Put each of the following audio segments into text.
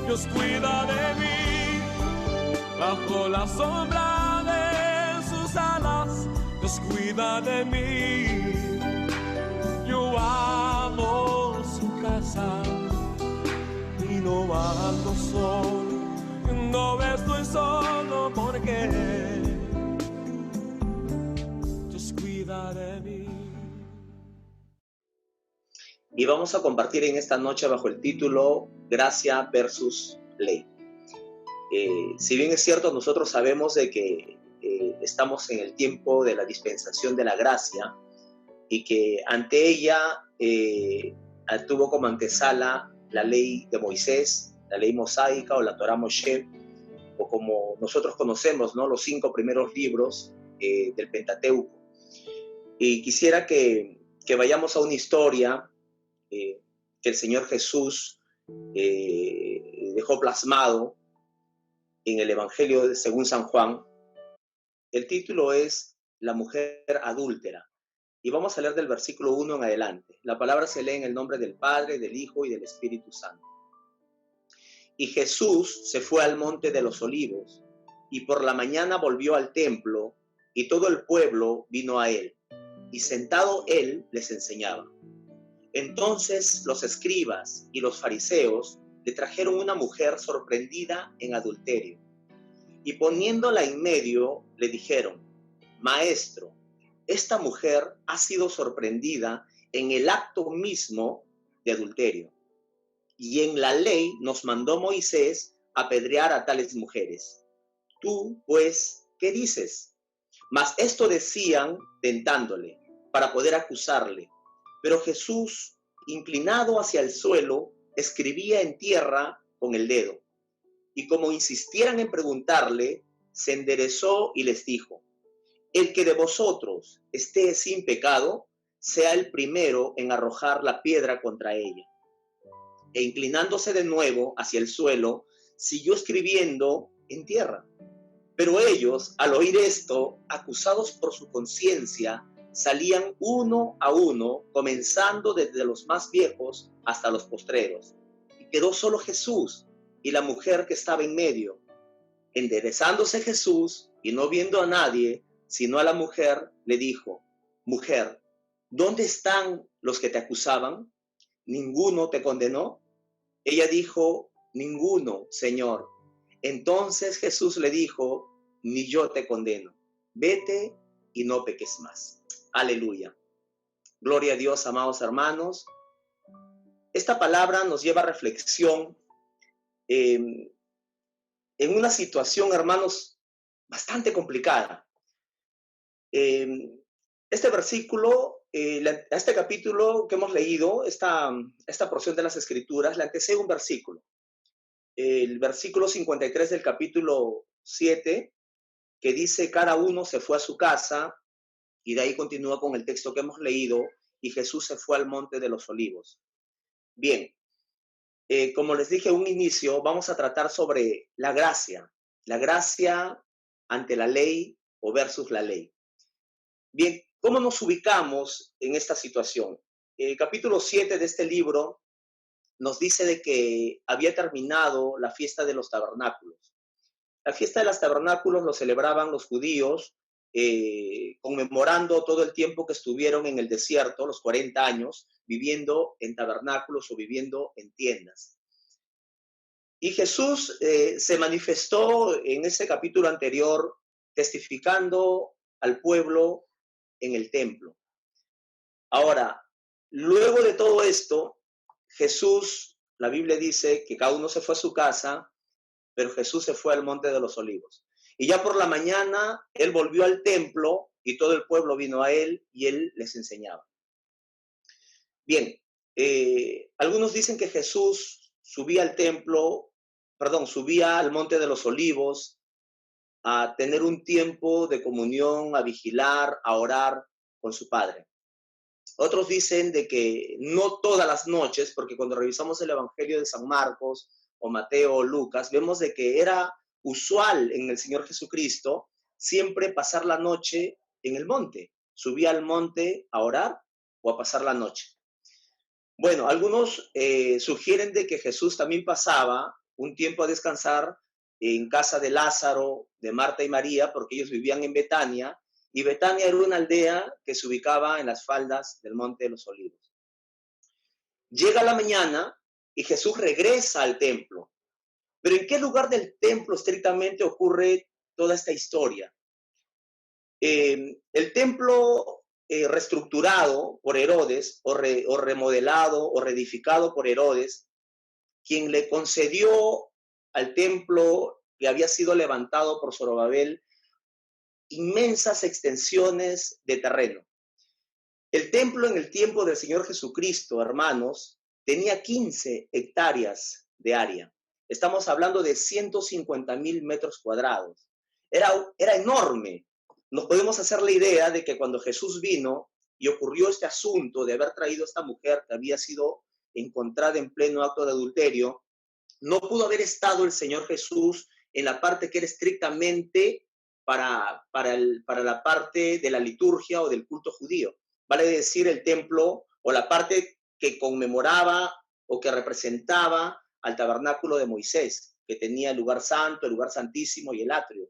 Dios cuida de mí, bajo la sombra de sus alas, Dios cuida de mí. Yo amo su casa y no ando solo, no estoy solo porque Dios cuida de mí. Y vamos a compartir en esta noche bajo el título Gracia versus Ley. Si bien es cierto, nosotros sabemos de que estamos en el tiempo de la dispensación de la gracia y que ante ella tuvo como antesala la ley de Moisés, la ley mosaica o la Torah Moshe, o como nosotros conocemos, ¿no?, los 5 primeros libros del Pentateuco. Y quisiera que vayamos a una historia que el Señor Jesús dejó plasmado en el Evangelio según San Juan. El título es La mujer adúltera. Y vamos a leer del versículo 1 en adelante. La palabra se lee en el nombre del Padre, del Hijo y del Espíritu Santo. Y Jesús se fue al monte de los Olivos, y por la mañana volvió al templo, y todo el pueblo vino a él, y sentado él les enseñaba. Entonces los escribas y los fariseos le trajeron una mujer sorprendida en adulterio, y poniéndola en medio le dijeron: Maestro, esta mujer ha sido sorprendida en el acto mismo de adulterio, y en la ley nos mandó Moisés apedrear a tales mujeres. Tú, pues, ¿qué dices? Mas esto decían tentándole, para poder acusarle. Pero Jesús, inclinado hacia el suelo, escribía en tierra con el dedo. Y como insistieran en preguntarle, se enderezó y les dijo: El que de vosotros esté sin pecado, sea el primero en arrojar la piedra contra ella. E inclinándose de nuevo hacia el suelo, siguió escribiendo en tierra. Pero ellos, al oír esto, acusados por su conciencia, salían uno a uno, comenzando desde los más viejos hasta los postreros. Y quedó solo Jesús y la mujer que estaba en medio. Enderezándose Jesús y no viendo a nadie, sino a la mujer, le dijo: Mujer, ¿dónde están los que te acusaban? ¿Ninguno te condenó? Ella dijo: Ninguno, Señor. Entonces Jesús le dijo: Ni yo te condeno. Vete y no peques más. Aleluya. Gloria a Dios, amados hermanos. Esta palabra nos lleva a reflexión en una situación, hermanos, bastante complicada. Este versículo, este capítulo que hemos leído, esta porción de las Escrituras, le antecede un versículo. El versículo 53 del capítulo 7, que dice: cada uno se fue a su casa, y de ahí continúa con el texto que hemos leído: y Jesús se fue al monte de los Olivos. Bien, como les dije en un inicio, vamos a tratar sobre la gracia ante la ley o versus la ley. Bien, ¿cómo nos ubicamos en esta situación? El capítulo 7 de este libro nos dice de que había terminado la fiesta de los tabernáculos. La fiesta de los tabernáculos lo celebraban los judíos, conmemorando todo el tiempo que estuvieron en el desierto, los 40 años, viviendo en tabernáculos o viviendo en tiendas. Y Jesús se manifestó en ese capítulo anterior, testificando al pueblo en el templo. Ahora, luego de todo esto, Jesús, la Biblia dice que cada uno se fue a su casa, pero Jesús se fue al monte de los Olivos. Y ya por la mañana, él volvió al templo y todo el pueblo vino a él y él les enseñaba. Bien, algunos dicen que Jesús subía al monte de los Olivos a tener un tiempo de comunión, a vigilar, a orar con su Padre. Otros dicen de que no todas las noches, porque cuando revisamos el Evangelio de San Marcos o Mateo o Lucas, vemos de que era usual en el Señor Jesucristo siempre pasar la noche en el monte. Subía al monte a orar o a pasar la noche. Bueno, algunos sugieren de que Jesús también pasaba un tiempo a descansar en casa de Lázaro, de Marta y María, porque ellos vivían en Betania, y Betania era una aldea que se ubicaba en las faldas del Monte de los Olivos. Llega la mañana y Jesús regresa al templo. Pero ¿en qué lugar del templo estrictamente ocurre toda esta historia? El templo reestructurado por Herodes, o remodelado o reedificado por Herodes, quien le concedió al templo que había sido levantado por Zorobabel inmensas extensiones de terreno. El templo en el tiempo del Señor Jesucristo, hermanos, tenía 15 hectáreas de área. Estamos hablando de 150,000 metros cuadrados. Era enorme. Nos podemos hacer la idea de que cuando Jesús vino y ocurrió este asunto de haber traído a esta mujer que había sido encontrada en pleno acto de adulterio, no pudo haber estado el Señor Jesús en la parte que era estrictamente para la parte de la liturgia o del culto judío. Vale decir, el templo o la parte que conmemoraba o que representaba al tabernáculo de Moisés, que tenía el lugar santo, el lugar santísimo y el atrio.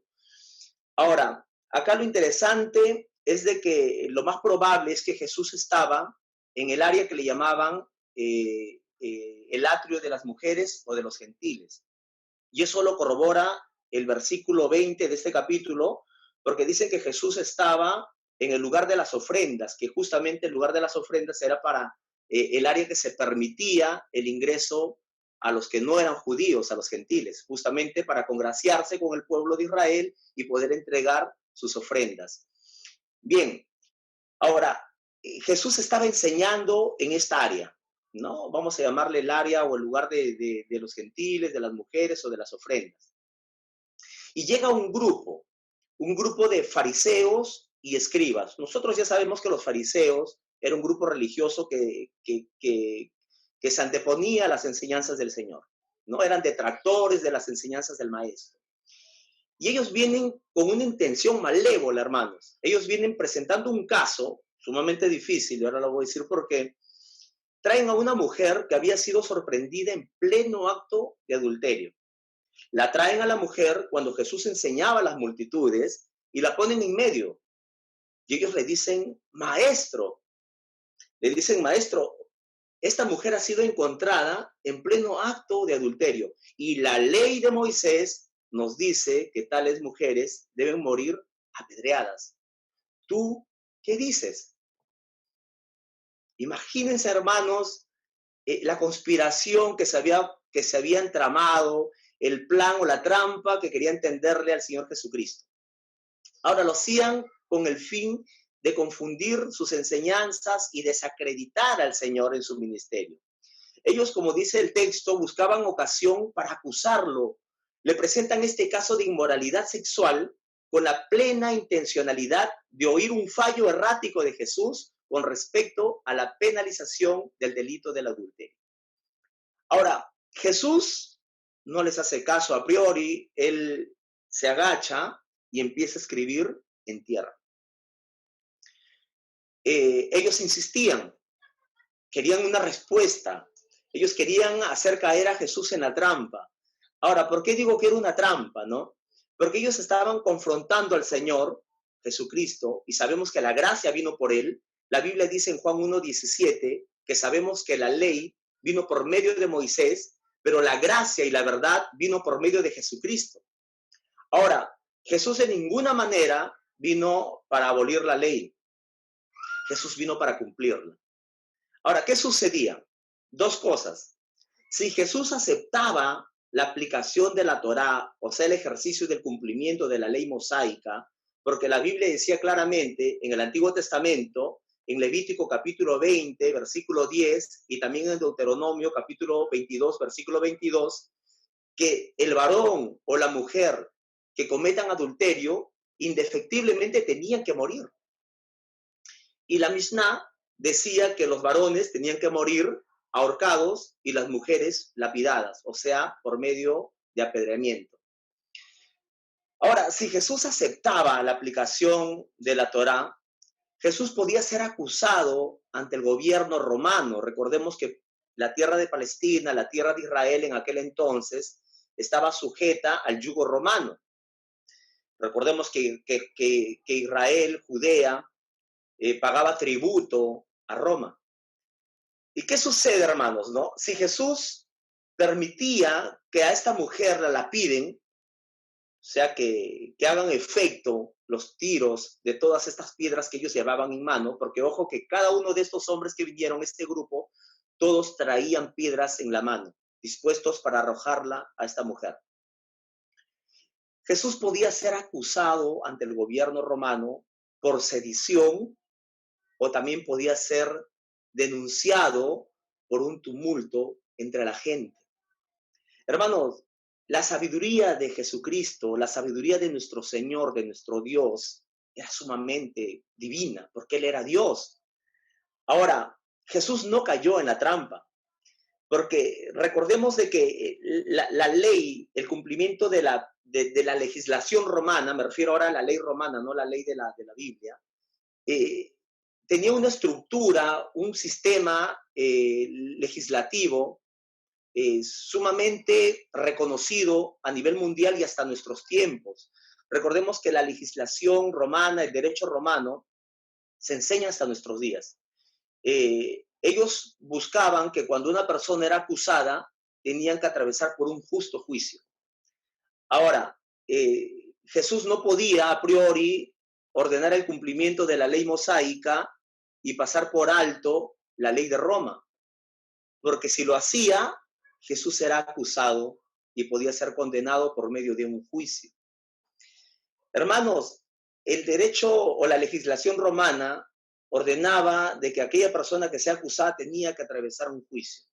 Ahora, acá lo interesante es de que lo más probable es que Jesús estaba en el área que le llamaban el atrio de las mujeres o de los gentiles. Y eso lo corrobora el versículo 20 de este capítulo, porque dice que Jesús estaba en el lugar de las ofrendas, que justamente el lugar de las ofrendas era para el área que se permitía el ingreso a los que no eran judíos, a los gentiles, justamente para congraciarse con el pueblo de Israel y poder entregar sus ofrendas. Bien, ahora, Jesús estaba enseñando en esta área, ¿no? Vamos a llamarle el área o el lugar de los gentiles, de las mujeres o de las ofrendas. Y llega un grupo de fariseos y escribas. Nosotros ya sabemos que los fariseos era un grupo religioso que se anteponía a las enseñanzas del Señor, ¿no? Eran detractores de las enseñanzas del Maestro. Y ellos vienen con una intención malévola, hermanos. Ellos vienen presentando un caso sumamente difícil, y ahora lo voy a decir por qué. Traen a una mujer que había sido sorprendida en pleno acto de adulterio. La traen a la mujer cuando Jesús enseñaba a las multitudes y la ponen en medio. Y ellos le dicen, maestro, esta mujer ha sido encontrada en pleno acto de adulterio y la ley de Moisés nos dice que tales mujeres deben morir apedreadas. ¿Tú qué dices? Imagínense, hermanos, la conspiración que se había entramado, el plan o la trampa que quería entenderle al Señor Jesucristo. Ahora lo hacían con el fin de confundir sus enseñanzas y desacreditar al Señor en su ministerio. Ellos, como dice el texto, buscaban ocasión para acusarlo. Le presentan este caso de inmoralidad sexual con la plena intencionalidad de oír un fallo errático de Jesús con respecto a la penalización del delito del adulterio. Ahora, Jesús no les hace caso a priori, él se agacha y empieza a escribir en tierra. Ellos insistían, querían una respuesta, ellos querían hacer caer a Jesús en la trampa. Ahora, ¿por qué digo que era una trampa, no? Porque ellos estaban confrontando al Señor Jesucristo y sabemos que la gracia vino por él. La Biblia dice en Juan 1:17 que sabemos que la ley vino por medio de Moisés, pero la gracia y la verdad vino por medio de Jesucristo. Ahora, Jesús de ninguna manera vino para abolir la ley. Jesús vino para cumplirla. Ahora, ¿qué sucedía? Dos cosas. Si Jesús aceptaba la aplicación de la Torá, o sea, el ejercicio del cumplimiento de la ley mosaica, porque la Biblia decía claramente en el Antiguo Testamento, en Levítico capítulo 20, versículo 10, y también en Deuteronomio capítulo 22, versículo 22, que el varón o la mujer que cometan adulterio, indefectiblemente tenían que morir. Y la Mishnah decía que los varones tenían que morir ahorcados y las mujeres lapidadas, o sea, por medio de apedreamiento. Ahora, si Jesús aceptaba la aplicación de la Torá, Jesús podía ser acusado ante el gobierno romano. Recordemos que la tierra de Palestina, la tierra de Israel en aquel entonces, estaba sujeta al yugo romano. Recordemos que Israel, Judea, pagaba tributo a Roma. ¿Y qué sucede, hermanos, no? Si Jesús permitía que a esta mujer la lapiden, o sea, que hagan efecto los tiros de todas estas piedras que ellos llevaban en mano, porque ojo que cada uno de estos hombres que vinieron, este grupo, todos traían piedras en la mano, dispuestos para arrojarla a esta mujer. Jesús podía ser acusado ante el gobierno romano por sedición o también podía ser denunciado por un tumulto entre la gente. Hermanos, la sabiduría de Jesucristo, la sabiduría de nuestro Señor, de nuestro Dios, era sumamente divina, porque Él era Dios. Ahora, Jesús no cayó en la trampa, porque recordemos de que la ley, el cumplimiento de la legislación romana, me refiero ahora a la ley romana, no la ley de la Biblia, tenía una estructura, un sistema legislativo sumamente reconocido a nivel mundial y hasta nuestros tiempos. Recordemos que la legislación romana, el derecho romano, se enseña hasta nuestros días. Ellos buscaban que cuando una persona era acusada, tenían que atravesar por un justo juicio. Ahora, Jesús no podía a priori ordenar el cumplimiento de la ley mosaica y pasar por alto la ley de Roma, porque si lo hacía, Jesús era acusado y podía ser condenado por medio de un juicio. Hermanos, el derecho o la legislación romana ordenaba de que aquella persona que sea acusada tenía que atravesar un juicio.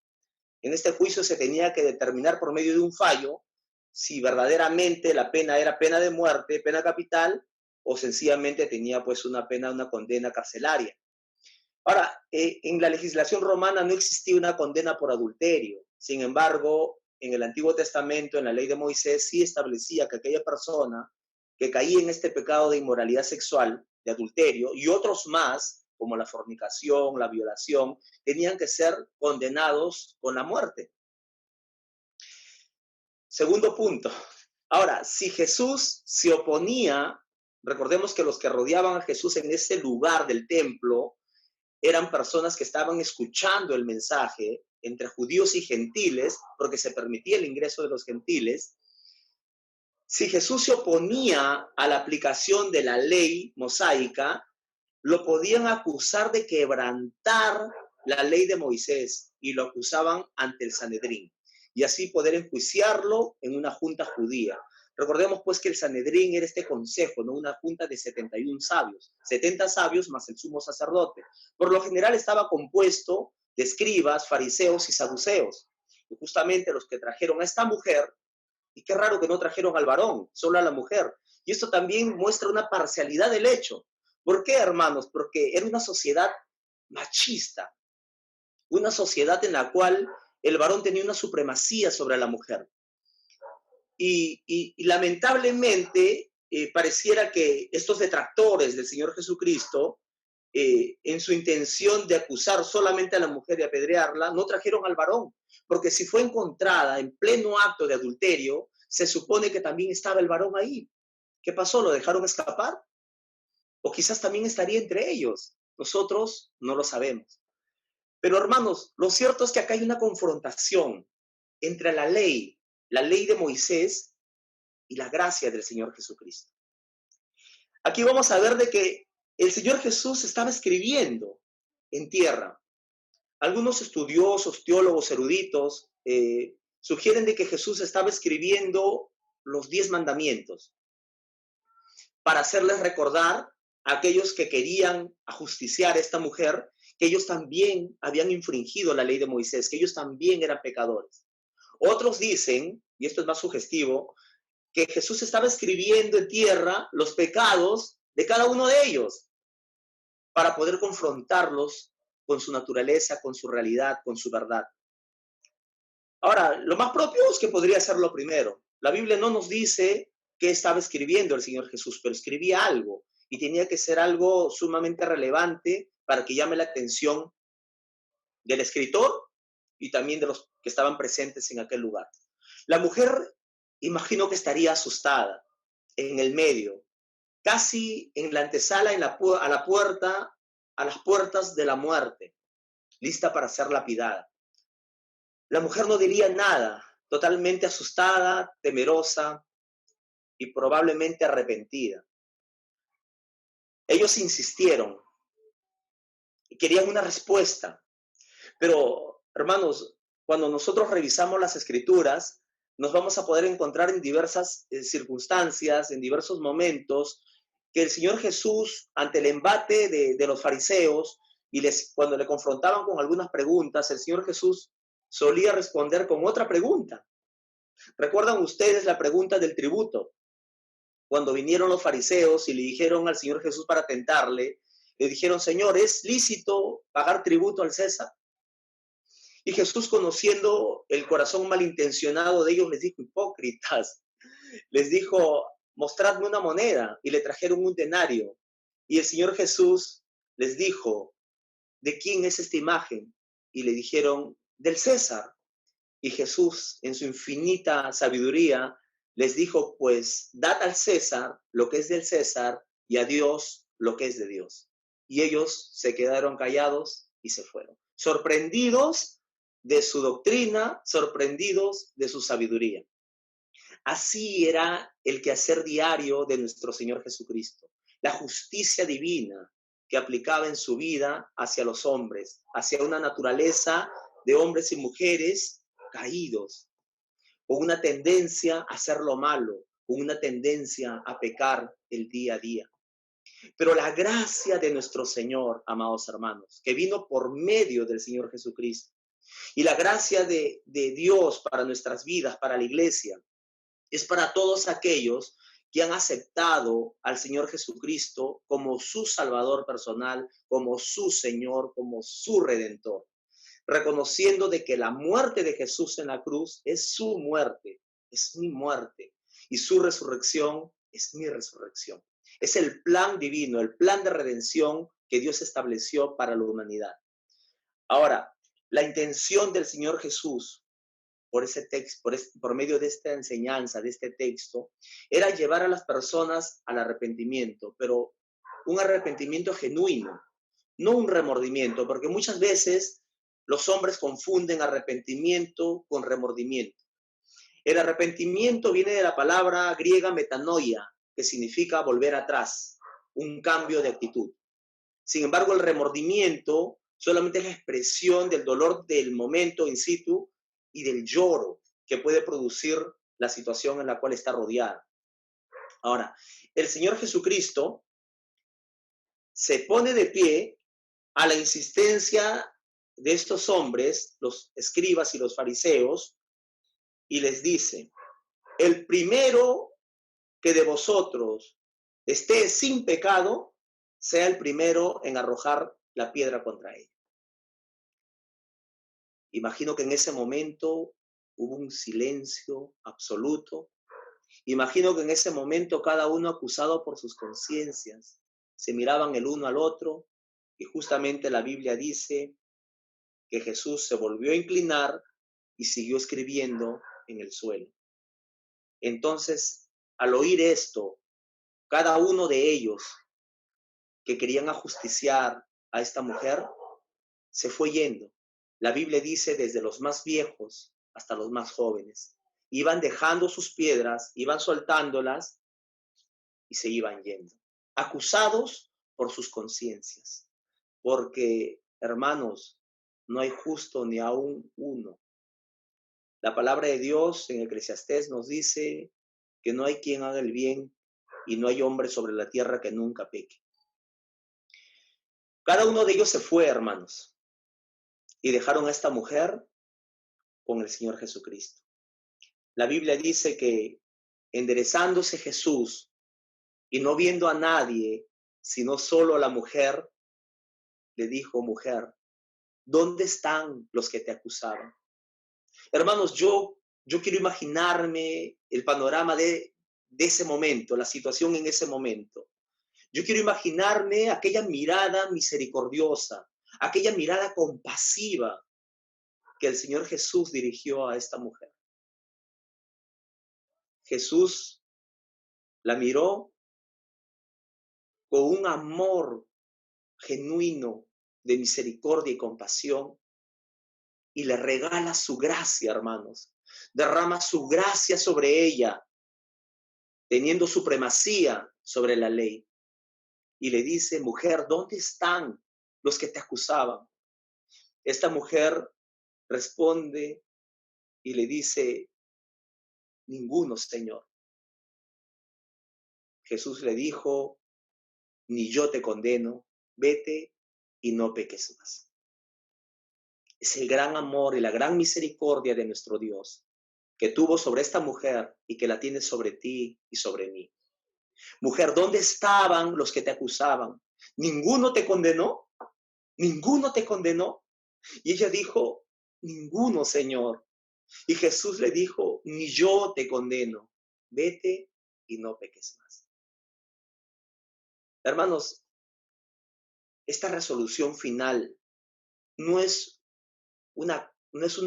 En este juicio se tenía que determinar por medio de un fallo si verdaderamente la pena era pena de muerte, pena capital, o sencillamente tenía pues una pena, una condena carcelaria. Ahora, en la legislación romana no existía una condena por adulterio. Sin embargo, en el Antiguo Testamento, en la ley de Moisés, sí establecía que aquella persona que caía en este pecado de inmoralidad sexual, de adulterio, y otros más, como la fornicación, la violación, tenían que ser condenados con la muerte. Segundo punto. Ahora, si Jesús se oponía, recordemos que los que rodeaban a Jesús en ese lugar del templo eran personas que estaban escuchando el mensaje entre judíos y gentiles, porque se permitía el ingreso de los gentiles. Si Jesús se oponía a la aplicación de la ley mosaica, lo podían acusar de quebrantar la ley de Moisés y lo acusaban ante el Sanedrín y así poder enjuiciarlo en una junta judía. Recordemos pues que el Sanedrín era este consejo, ¿no? Una junta de 71 sabios, 70 sabios más el sumo sacerdote. Por lo general estaba compuesto de escribas, fariseos y saduceos. Y justamente los que trajeron a esta mujer, y qué raro que no trajeron al varón, solo a la mujer. Y esto también muestra una parcialidad del hecho. ¿Por qué, hermanos? Porque era una sociedad machista, una sociedad en la cual el varón tenía una supremacía sobre la mujer. Y lamentablemente pareciera que estos detractores del Señor Jesucristo, en su intención de acusar solamente a la mujer y apedrearla, no trajeron al varón, porque si fue encontrada en pleno acto de adulterio, se supone que también estaba el varón ahí. ¿Qué pasó? ¿Lo dejaron escapar? O quizás también estaría entre ellos. Nosotros no lo sabemos. Pero hermanos, lo cierto es que acá hay una confrontación entre la ley de Moisés y la gracia del Señor Jesucristo. Aquí vamos a ver de que el Señor Jesús estaba escribiendo en tierra. Algunos estudiosos, teólogos, eruditos, sugieren de que Jesús estaba escribiendo los 10 mandamientos para hacerles recordar a aquellos que querían ajusticiar a esta mujer que ellos también habían infringido la ley de Moisés, que ellos también eran pecadores. Otros dicen, y esto es más sugestivo, que Jesús estaba escribiendo en tierra los pecados de cada uno de ellos para poder confrontarlos con su naturaleza, con su realidad, con su verdad. Ahora, lo más propio es que podría ser lo primero. La Biblia no nos dice qué estaba escribiendo el Señor Jesús, pero escribía algo y tenía que ser algo sumamente relevante para que llame la atención del escritor y también de los que estaban presentes en aquel lugar. La mujer imagino que estaría asustada en el medio, casi en la antesala, a la puerta, a las puertas de la muerte, lista para ser lapidada. La mujer no diría nada, totalmente asustada, temerosa y probablemente arrepentida. Ellos insistieron y querían una respuesta. Pero, hermanos, cuando nosotros revisamos las escrituras, nos vamos a poder encontrar en diversas circunstancias, en diversos momentos, que el Señor Jesús, ante el embate de los fariseos, y cuando le confrontaban con algunas preguntas, el Señor Jesús solía responder con otra pregunta. ¿Recuerdan ustedes la pregunta del tributo? Cuando vinieron los fariseos y le dijeron al Señor Jesús para tentarle, le dijeron: Señor, ¿es lícito pagar tributo al César? Y Jesús, conociendo el corazón malintencionado de ellos, les dijo: hipócritas, les dijo: mostradme una moneda, y le trajeron un denario. Y el Señor Jesús les dijo: ¿de quién es esta imagen? Y le dijeron: del César. Y Jesús, en su infinita sabiduría, les dijo: pues dad al César lo que es del César y a Dios lo que es de Dios. Y ellos se quedaron callados y se fueron, sorprendidos de su doctrina, sorprendidos de su sabiduría. Así era el quehacer diario de nuestro Señor Jesucristo, la justicia divina que aplicaba en su vida hacia los hombres, hacia una naturaleza de hombres y mujeres caídos, con una tendencia a hacer lo malo, con una tendencia a pecar el día a día. Pero la gracia de nuestro Señor, amados hermanos, que vino por medio del Señor Jesucristo, y la gracia de Dios para nuestras vidas, para la iglesia, es para todos aquellos que han aceptado al Señor Jesucristo como su Salvador personal, como su Señor, como su Redentor, reconociendo de que la muerte de Jesús en la cruz es su muerte, es mi muerte, y su resurrección es mi resurrección. Es el plan divino, el plan de redención que Dios estableció para la humanidad. Ahora, la intención del Señor Jesús por ese texto, por medio de esta enseñanza, de este texto, era llevar a las personas al arrepentimiento, pero un arrepentimiento genuino, no un remordimiento, porque muchas veces los hombres confunden arrepentimiento con remordimiento. El arrepentimiento viene de la palabra griega metanoia, que significa volver atrás, un cambio de actitud. Sin embargo, el remordimiento solamente es la expresión del dolor del momento in situ y del lloro que puede producir la situación en la cual está rodeada. Ahora, el Señor Jesucristo se pone de pie a la insistencia de estos hombres, los escribas y los fariseos, y les dice: el primero que de vosotros esté sin pecado, sea el primero en arrojar la piedra contra él. Imagino que en ese momento hubo un silencio absoluto. Imagino que en ese momento cada uno acusado por sus conciencias se miraban el uno al otro, y justamente la Biblia dice que Jesús se volvió a inclinar y siguió escribiendo en el suelo. Entonces, al oír esto, cada uno de ellos que querían ajusticiar a esta mujer se fue yendo. La Biblia dice desde los más viejos hasta los más jóvenes. Iban dejando sus piedras, iban soltándolas y se iban yendo, acusados por sus conciencias. Porque, hermanos, no hay justo ni aún uno. La palabra de Dios en Eclesiastés nos dice que no hay quien haga el bien y no hay hombre sobre la tierra que nunca peque. Cada uno de ellos se fue, hermanos, y dejaron a esta mujer con el Señor Jesucristo. La Biblia dice que enderezándose Jesús y no viendo a nadie, sino solo a la mujer, le dijo: mujer, ¿dónde están los que te acusaban? Hermanos, yo quiero imaginarme el panorama de ese momento, la situación en ese momento. Yo quiero imaginarme aquella mirada misericordiosa, aquella mirada compasiva que el Señor Jesús dirigió a esta mujer. Jesús la miró con un amor genuino de misericordia y compasión y le regala su gracia, hermanos. Derrama su gracia sobre ella, teniendo supremacía sobre la ley. Y le dice, mujer, ¿dónde están los que te acusaban? Esta mujer responde y le dice, ninguno, Señor. Jesús le dijo, ni yo te condeno, vete y no peques más. Es el gran amor y la gran misericordia de nuestro Dios que tuvo sobre esta mujer y que la tiene sobre ti y sobre mí. Mujer, ¿dónde estaban los que te acusaban? ¿Ninguno te condenó? ¿Ninguno te condenó? Y ella dijo, ninguno, Señor. Y Jesús le dijo, ni yo te condeno, vete y no peques más. Hermanos, esta resolución final no es no es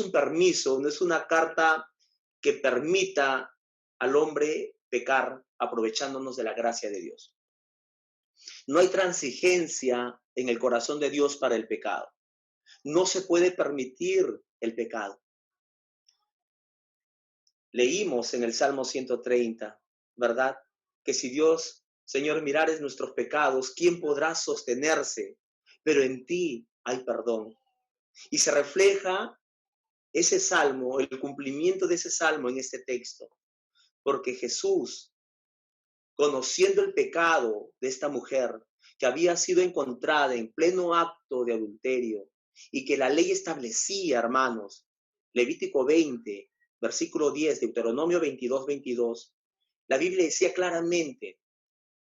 un permiso, no es una carta que permita al hombre pecar aprovechándonos de la gracia de Dios. No hay transigencia en el corazón de Dios para el pecado. No se puede permitir el pecado. Leímos en el Salmo 130, ¿verdad? Que si Dios, Señor, mirares nuestros pecados, ¿quién podrá sostenerse? Pero en ti hay perdón. Y se refleja ese salmo, el cumplimiento de ese salmo en este texto. Porque Jesús, conociendo el pecado de esta mujer, que había sido encontrada en pleno acto de adulterio, y que la ley establecía, hermanos, Levítico 20, versículo 10, Deuteronomio 22, 22, la Biblia decía claramente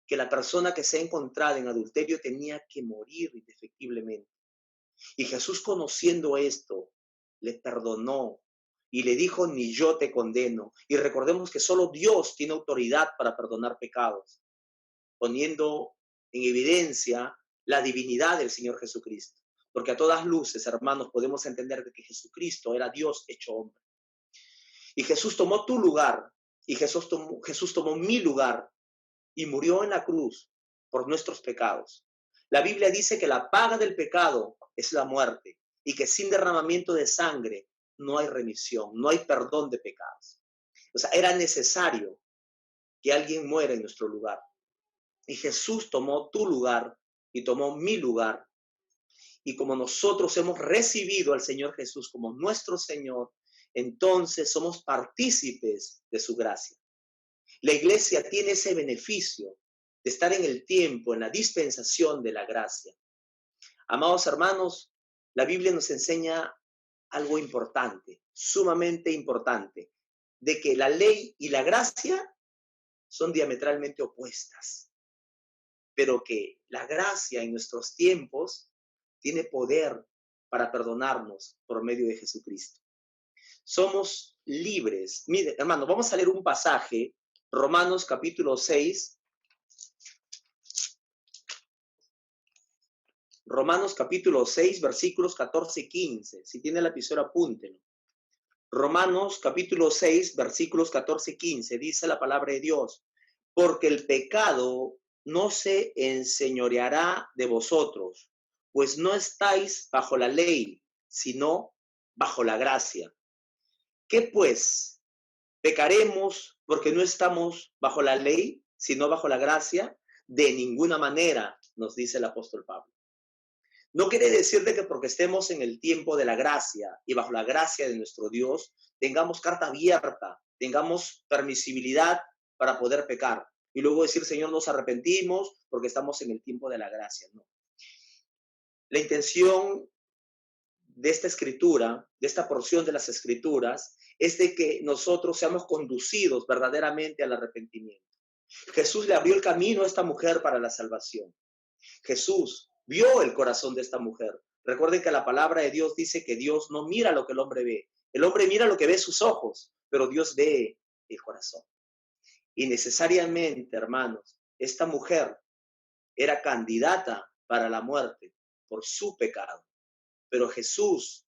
que la persona que se encontrada en adulterio tenía que morir indefectiblemente. Y Jesús, conociendo esto, le perdonó y le dijo, ni yo te condeno. Y recordemos que solo Dios tiene autoridad para perdonar pecados, poniendo en evidencia la divinidad del Señor Jesucristo. Porque a todas luces, hermanos, podemos entender que Jesucristo era Dios hecho hombre. Y Jesús tomó tu lugar, y Jesús tomó mi lugar, y murió en la cruz por nuestros pecados. La Biblia dice que la paga del pecado es la muerte, y que sin derramamiento de sangre no hay remisión, no hay perdón de pecados. O sea, era necesario que alguien muera en nuestro lugar. Y Jesús tomó tu lugar y tomó mi lugar. Y como nosotros hemos recibido al Señor Jesús como nuestro Señor, entonces somos partícipes de su gracia. La iglesia tiene ese beneficio de estar en el tiempo, en la dispensación de la gracia. Amados hermanos, la Biblia nos enseña algo importante, sumamente importante, de que la ley y la gracia son diametralmente opuestas, pero que la gracia en nuestros tiempos tiene poder para perdonarnos por medio de Jesucristo. Somos libres. Mire, hermano, vamos a leer un pasaje, Romanos capítulo 6. Romanos capítulo 6, versículos 14 y 15. Si tiene la lapicero, apúntelo. Romanos capítulo 6, versículos 14 y 15. Dice la palabra de Dios. Porque el pecado no se enseñoreará de vosotros, pues no estáis bajo la ley, sino bajo la gracia. ¿Qué pues? ¿Pecaremos porque no estamos bajo la ley, sino bajo la gracia? De ninguna manera, nos dice el apóstol Pablo. No quiere decir de que porque estemos en el tiempo de la gracia y bajo la gracia de nuestro Dios, tengamos carta abierta, tengamos permisibilidad para poder pecar. Y luego decir, Señor, nos arrepentimos porque estamos en el tiempo de la gracia. No. La intención de esta escritura, de esta porción de las escrituras, es de que nosotros seamos conducidos verdaderamente al arrepentimiento. Jesús le abrió el camino a esta mujer para la salvación. Jesús vio el corazón de esta mujer. Recuerden que la palabra de Dios dice que Dios no mira lo que el hombre ve. El hombre mira lo que ve sus ojos, pero Dios ve el corazón. Y necesariamente, hermanos, esta mujer era candidata para la muerte por su pecado. Pero Jesús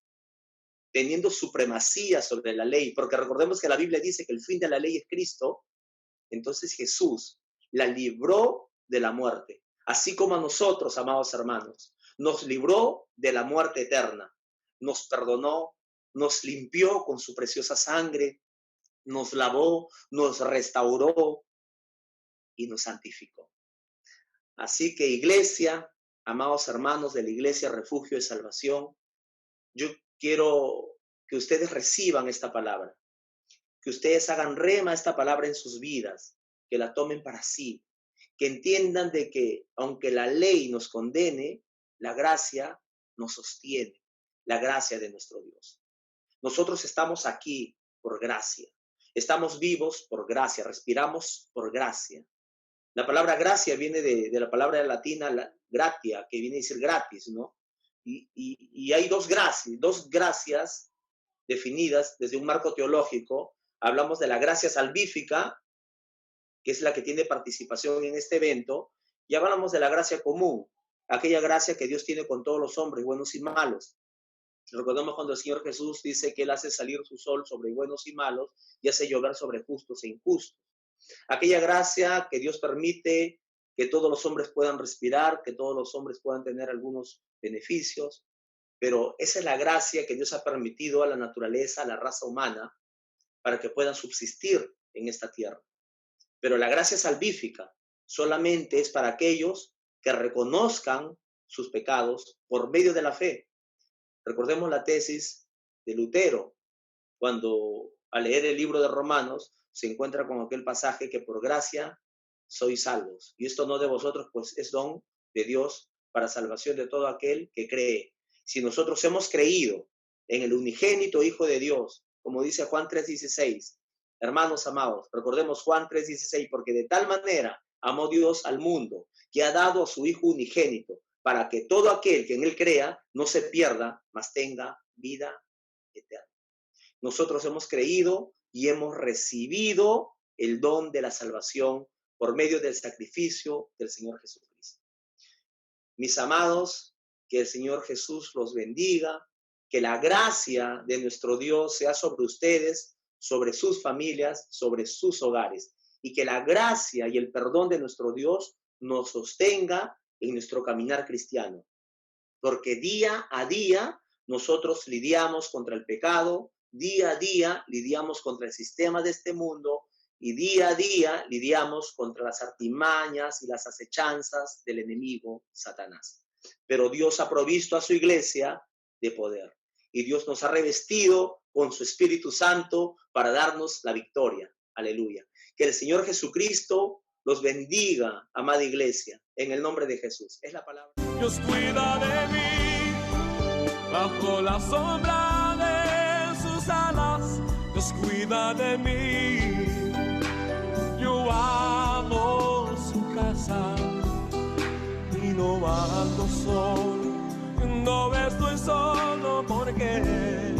teniendo supremacía sobre la ley, porque recordemos que la Biblia dice que el fin de la ley es Cristo. Entonces Jesús la libró de la muerte, así como a nosotros, amados hermanos, nos libró de la muerte eterna, nos perdonó, nos limpió con su preciosa sangre, nos lavó, nos restauró y nos santificó. Así que iglesia, amados hermanos de la Iglesia Refugio de Salvación, yo quiero que ustedes reciban esta palabra, que ustedes hagan rema esta palabra en sus vidas, que la tomen para sí, que entiendan de que aunque la ley nos condene, la gracia nos sostiene, la gracia de nuestro Dios. Nosotros estamos aquí por gracia, estamos vivos por gracia, respiramos por gracia. La palabra gracia viene de la palabra latina gratia, que viene a decir gratis, ¿no? Y hay dos gracias definidas desde un marco teológico. Hablamos de la gracia salvífica, que es la que tiene participación en este evento, y hablamos de la gracia común, aquella gracia que Dios tiene con todos los hombres, buenos y malos. Recordemos cuando el Señor Jesús dice que Él hace salir su sol sobre buenos y malos y hace llover sobre justos e injustos. Aquella gracia que Dios permite que todos los hombres puedan respirar, que todos los hombres puedan tener algunos beneficios, pero esa es la gracia que Dios ha permitido a la naturaleza, a la raza humana, para que puedan subsistir en esta tierra. Pero la gracia salvífica solamente es para aquellos que reconozcan sus pecados por medio de la fe. Recordemos la tesis de Lutero, cuando al leer el libro de Romanos se encuentra con aquel pasaje que por gracia sois salvos. Y esto no de vosotros, pues es don de Dios para salvación de todo aquel que cree. Si nosotros hemos creído en el unigénito Hijo de Dios, como dice Juan 3:16, hermanos amados, recordemos Juan 3:16, porque de tal manera amó Dios al mundo, que ha dado a su Hijo unigénito, para que todo aquel que en él crea no se pierda, mas tenga vida eterna. Nosotros hemos creído y hemos recibido el don de la salvación por medio del sacrificio del Señor Jesucristo. Mis amados, que el Señor Jesús los bendiga, que la gracia de nuestro Dios sea sobre ustedes, sobre sus familias, sobre sus hogares, y que la gracia y el perdón de nuestro Dios nos sostenga en nuestro caminar cristiano, porque día a día nosotros lidiamos contra el pecado, día a día lidiamos contra el sistema de este mundo y día a día lidiamos contra las artimañas y las acechanzas del enemigo Satanás. Pero Dios ha provisto a su iglesia de poder y Dios nos ha revestido con su Espíritu Santo para darnos la victoria. Aleluya. Que el Señor Jesucristo los bendiga, amada iglesia, en el nombre de Jesús. Es la palabra. Dios cuida de mí, bajo la sombra de sus alas, Dios cuida de mí. Yo amo su casa y no ando solo, no estoy solo porque